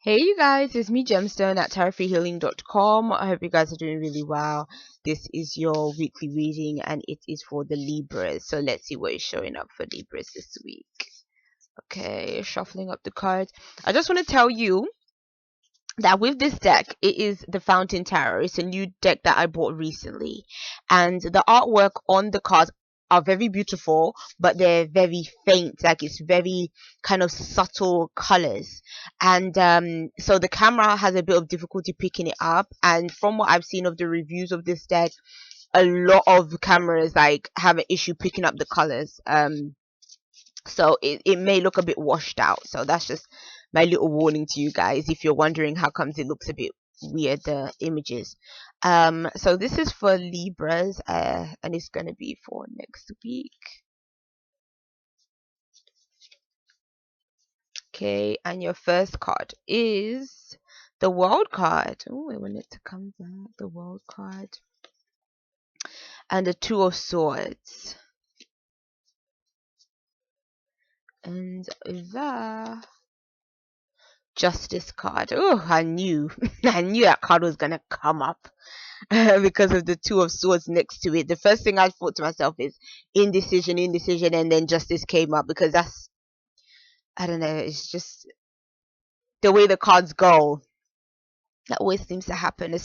Hey you guys, it's me Gemstone at tarotfreehealing.com. I hope you guys are doing really well. This is your weekly reading and it is for the Libras. So let's see what is showing up for Libras this week. Okay, shuffling up the cards. I just want to tell you that with this deck, it is the Fountain Tarot. It's a new deck that I bought recently, and the artwork on the cards are very beautiful, but they're very faint. Like it's very kind of subtle colors, and so the camera has a bit of difficulty picking it up. And from what I've seen of the reviews of this deck, a lot of cameras like have an issue picking up the colors. So it may look a bit washed out. So that's just my little warning to you guys if you're wondering how comes it looks a bit weird, the images. So this is for Libras, and it's gonna be for next week. Okay, and your first card is the World card. Oh, I want it to come back. The World card and the Two of Swords, and the Justice card. Oh, I knew I knew that card was gonna come up because of the Two of Swords next to it. The first thing I thought to myself is indecision, indecision, and then Justice came up because that's, I don't know, it's just the way the cards go. That always seems to happen.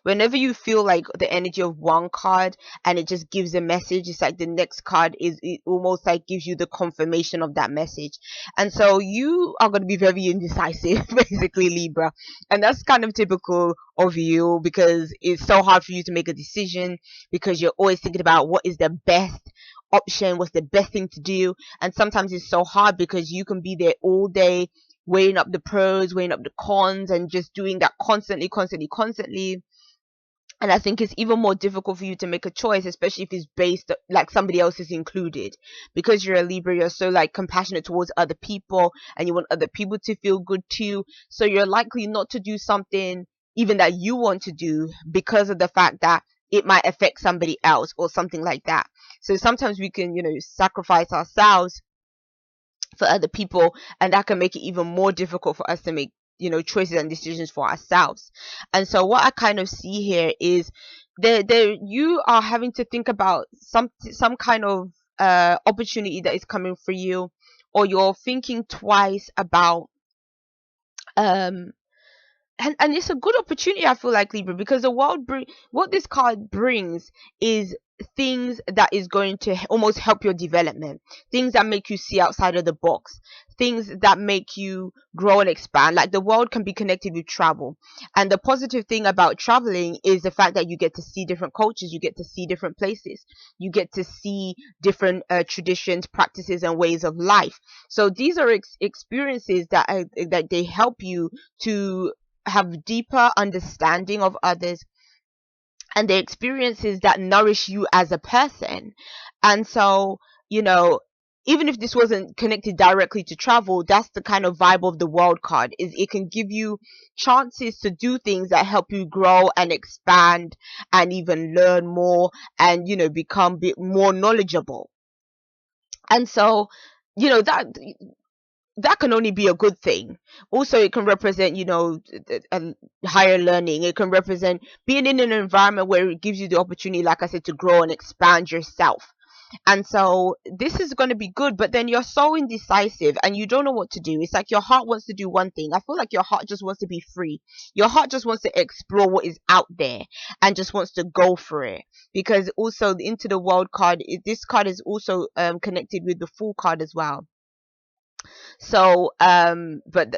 Whenever you feel like the energy of one card and it just gives a message, it's like the next card is, it almost like gives you the confirmation of that message. And so you are going to be very indecisive, basically, Libra. And that's kind of typical of you because it's so hard for you to make a decision because you're always thinking about what is the best option, what's the best thing to do. And sometimes it's so hard because you can be there all day weighing up the pros, weighing up the cons, and just doing that constantly. And I think it's even more difficult for you to make a choice, especially if it's based like somebody else is included. Because you're a Libra, you're so like compassionate towards other people and you want other people to feel good too. So you're likely not to do something even that you want to do because of the fact that it might affect somebody else or something like that. So sometimes we can, sacrifice ourselves for other people, and that can make it even more difficult for us to make choices and decisions for ourselves. And so what I kind of see here is there you are having to think about some kind of opportunity that is coming for you, or you're thinking twice about um and it's a good opportunity, I feel like, Libra, because what this card brings is things that is going to almost help your development, things that make you see outside of the box, things that make you grow and expand. Like the world can be connected with travel, and the positive thing about traveling is the fact that you get to see different cultures, you get to see different places, you get to see different traditions, practices, and ways of life. So these are experiences that they help you to have deeper understanding of others, and the experiences that nourish you as a person. And so, you know, even if this wasn't connected directly to travel, that's the kind of vibe of the World card, is it can give you chances to do things that help you grow and expand and even learn more and become a bit more knowledgeable. And so, that can only be a good thing. Also, it can represent, higher learning. It can represent being in an environment where it gives you the opportunity, like I said, to grow and expand yourself. And so this is going to be good, but then you're so indecisive and you don't know what to do. It's like your heart wants to do one thing. I feel like your heart just wants to be free. Your heart just wants to explore what is out there and just wants to go for it. Because also into the World card, this card is also connected with the Fool card as well. So but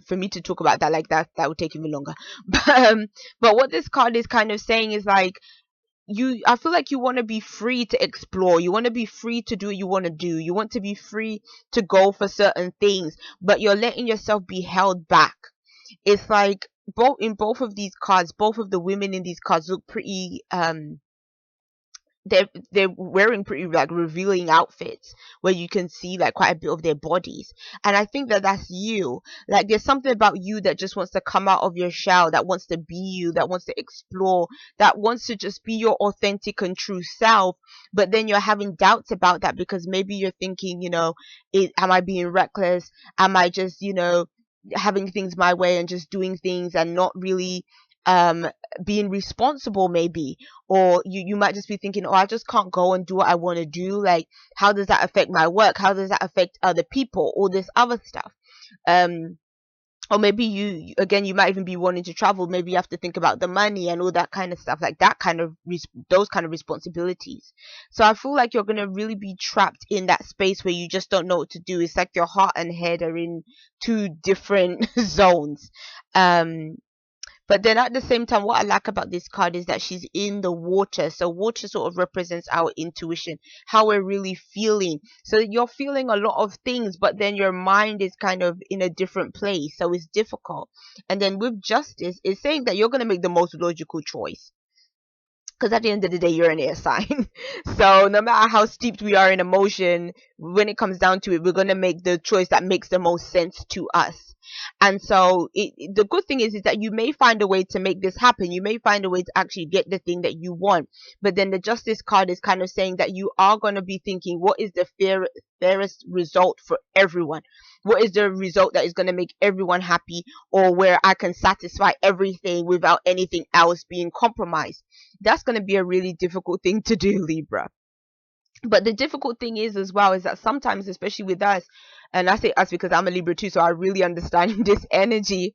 for me to talk about that like that would take even longer. But what this card is kind of saying is like, I feel like you want to be free to explore, you want to be free to do what you want to do, you want to be free to go for certain things, but you're letting yourself be held back. It's like both of these cards, both of the women in these cards look pretty they're wearing pretty like revealing outfits where you can see like quite a bit of their bodies. And I think that that's you. Like there's something about you that just wants to come out of your shell, that wants to be you, that wants to explore, that wants to just be your authentic and true self. But then you're having doubts about that because maybe you're thinking, am I being reckless? Am I just having things my way and just doing things and not really um being responsible, maybe. Or you might just be thinking, oh, I just can't go and do what I want to do. Like, how does that affect my work? How does that affect other people? All this other stuff. um or maybe again, you might even be wanting to travel. Maybe you have to think about the money and all that kind of stuff, like that kind of those kind of responsibilities. So I feel like you're going to really be trapped in that space where you just don't know what to do. It's like your heart and head are in two different zones. um but then at the same time, what I like about this card is that she's in the water. So water sort of represents our intuition, how we're really feeling. So you're feeling a lot of things, but then your mind is kind of in a different place. So it's difficult. And then with justice, it's saying that you're going to make the most logical choice, because at the end of the day, you're an air sign. So no matter how steeped we are in emotion, when it comes down to it, we're going to make the choice that makes the most sense to us. And so the good thing is that you may find a way to make this happen. You may find a way to actually get the thing that you want. But then the justice card is kind of saying that you are going to be thinking, what is the fairest result for everyone? What is the result that is going to make everyone happy, or where I can satisfy everything without anything else being compromised? That's going to be a really difficult thing to do, Libra. But the difficult thing is as well is that sometimes, especially with us, and I say us because I'm a Libra too, so I really understand this energy.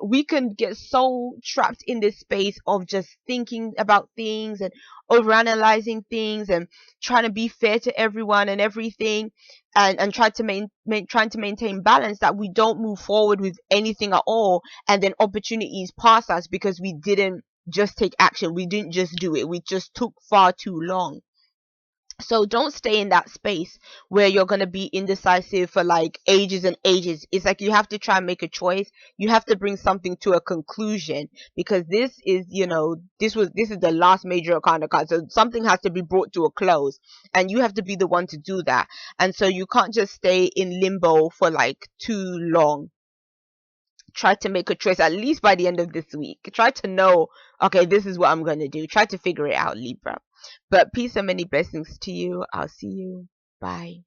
We can get so trapped in this space of just thinking about things and overanalyzing things and trying to be fair to everyone and everything, and try to trying to maintain balance, that we don't move forward with anything at all. And then opportunities pass us because we didn't just take action. We didn't just do it. We just took far too long. So don't stay in that space where you're going to be indecisive for like ages and ages. It's like you have to try and make a choice. You have to bring something to a conclusion, because this is, this is the last major arcana card. So something has to be brought to a close, and you have to be the one to do that. And so you can't just stay in limbo for like too long. Try to make a choice at least by the end of this week. Try to know, okay, this is what I'm going to do. Try to figure it out, Libra. But peace and many blessings to you. I'll see you. Bye.